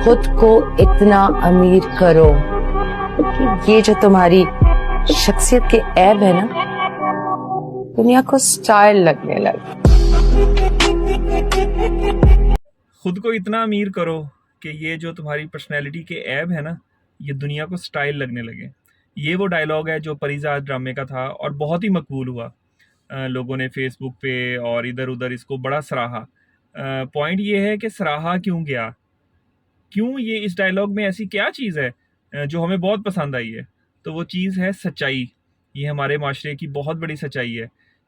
खुद को इतना अमीर करो कि ये जो तुम्हारी शख्सियत के ऐब है ना, दुनिया को स्टाइल लगने लगे। खुद को इतना अमीर करो कि ये जो तुम्हारी पर्सनैलिटी के ऐब है ना, ये दुनिया को स्टाइल लगने लगे। ये वो डायलॉग है जो परिजात ड्रामे का था और बहुत ही मकबूल हुआ। लोगों ने फेसबुक पे और इधर उधर इसको बड़ा सराहा। पॉइंट ये है कि सराहा क्यों गया, क्यों ये इस डायलॉग में ऐसी क्या चीज़ है जो हमें बहुत पसंद आई है। तो वो चीज़ है सच्चाई। ये हमारे माशरे की बहुत बड़ी सच्चाई है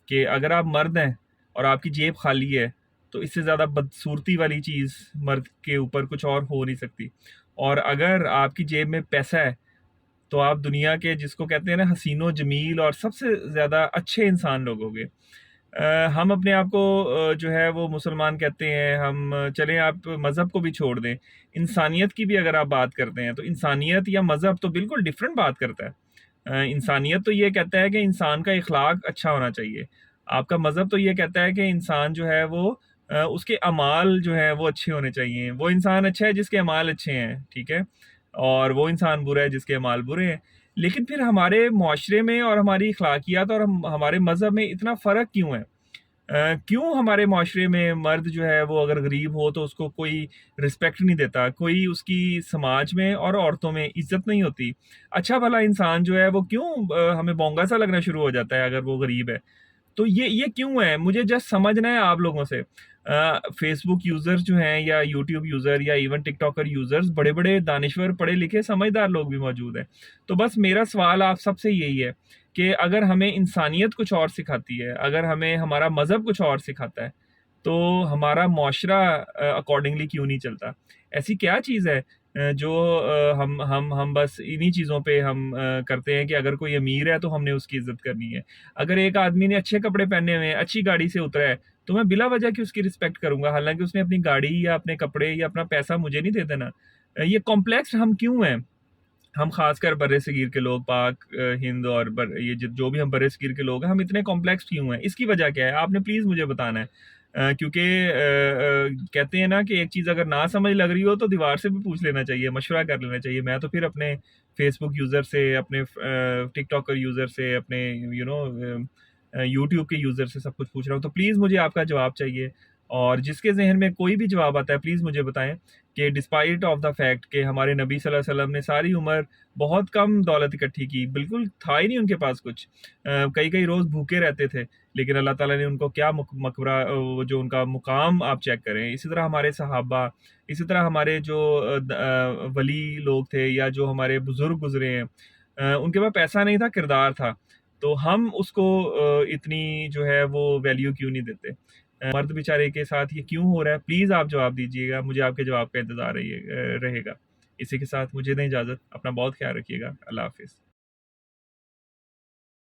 कि अगर आप मर्द हैं और आपकी जेब खाली है तो इससे ज़्यादा बदसूरती वाली चीज़ मर्द के ऊपर कुछ और हो नहीं सकती। और अगर आपकी जेब में पैसा है तो आप दुनिया के जिसको कहते हैं ना हसीनो जमील और सबसे ज़्यादा अच्छे इंसान लोग होगे। हम अपने आप को जो है वो मुसलमान कहते हैं। हम चलें आप मज़हब को भी छोड़ दें, इंसानियत की भी अगर आप बात करते हैं तो इंसानियत या मज़हब तो बिल्कुल डिफरेंट बात करता है। इंसानियत तो ये कहता है कि इंसान का इखलाक अच्छा होना चाहिए। आपका मज़हब तो ये कहता है कि इंसान जो है वो उसके अमाल जो है वो अच्छे होने चाहिए। वो इंसान अच्छा है जिसके अमाल अच्छे हैं, ठीक है? और वो इंसान बुरा है जिसके अमाल बुरे हैं। लेकिन फिर हमारे मुआशरे में और हमारी अखलाकियात और हमारे मज़हब में इतना फ़र्क क्यों है? क्यों हमारे मुआशरे में मर्द जो है वो अगर गरीब हो तो उसको कोई रिस्पेक्ट नहीं देता, कोई उसकी समाज में और औरतों में इज्जत नहीं होती। अच्छा भला इंसान जो है वो क्यों हमें बोंगा सा लगना शुरू हो जाता है अगर वो गरीब है। तो ये क्यों है? मुझे जस्ट समझना है आप लोगों से। फेसबुक यूज़र्स जो हैं या यूट्यूब यूज़र या इवन टिकटॉकर यूज़र्स बड़े-बड़े दानिश्वर, पढ़े-लिखे, समझदार लोग भी मौजूद हैं। तो बस मेरा सवाल आप सबसे यही है कि अगर हमें इंसानियत कुछ और सिखाती है, अगर हमें हमारा मज़हब कुछ और सिखाता है, तो हमारा मुआशरा अकॉर्डिंगली क्यों नहीं चलता? ऐसी क्या चीज़ है जो हम बस इन्हीं चीज़ों पे हम करते हैं कि अगर कोई अमीर है तो हमने उसकी इज़्ज़त करनी है। अगर एक आदमी ने अच्छे कपड़े पहने हुए हैं, अच्छी गाड़ी से उतरा है, तो मैं बिला वजह क्यों उसकी रिस्पेक्ट करूँगा? हालाँकि उसने अपनी गाड़ी या अपने कपड़े या अपना पैसा मुझे नहीं दे देना। ये कॉम्प्लेक्स हम क्यों हैं? हम ख़ासकर बर्रे-सगीर के लोग, पाक हिंद और ये जो भी हम बर्रे-सगीर के लोग हैं, हम इतने कॉम्प्लेक्स क्यों हैं? इसकी वजह क्या है? आपने प्लीज़ मुझे बताना है। क्योंकि कहते हैं ना कि एक चीज़ अगर ना समझ लग रही हो तो दीवार से भी पूछ लेना चाहिए, मशवरा कर लेना चाहिए। मैं तो फिर अपने फेसबुक यूज़र से, अपने टिकटॉकर यूज़र से, अपने यूट्यूब के यूज़र से सब कुछ पूछ रहा हूँ। तो प्लीज़ मुझे आपका जवाब चाहिए और जिसके ज़हन में कोई भी जवाब आता है प्लीज़ मुझे बताएँ कि डिस्पाइट ऑफ द फैक्ट कि हमारे नबी सल्लल्लाहु अलैहि वसल्लम ने सारी उम्र बहुत कम दौलत इकट्ठी की, बिल्कुल था ही नहीं उनके पास कुछ। कई-कई रोज़ भूखे रहते थे, लेकिन अल्लाह ताला ने उनको क्या मकबरा वो जो उनका मुकाम आप चेक करें। इसी तरह हमारे सहाबा, इसी तरह हमारे जो वली लोग थे या जो हमारे बुज़ुर्ग गुज़रे हैं, उनके पास पैसा नहीं था, किरदार था। तो हम उसको इतनी जो है वो वैल्यू क्यों नहीं देते? मर्द बेचारे के साथ ये क्यों हो रहा है? प्लीज़ आप जवाब दीजिएगा, मुझे आपके जवाब का इंतज़ार रहेगा। इसी के साथ मुझे दें इजाज़त, अपना बहुत ख़्याल रखिएगा। अल्लाह हाफ़िज़।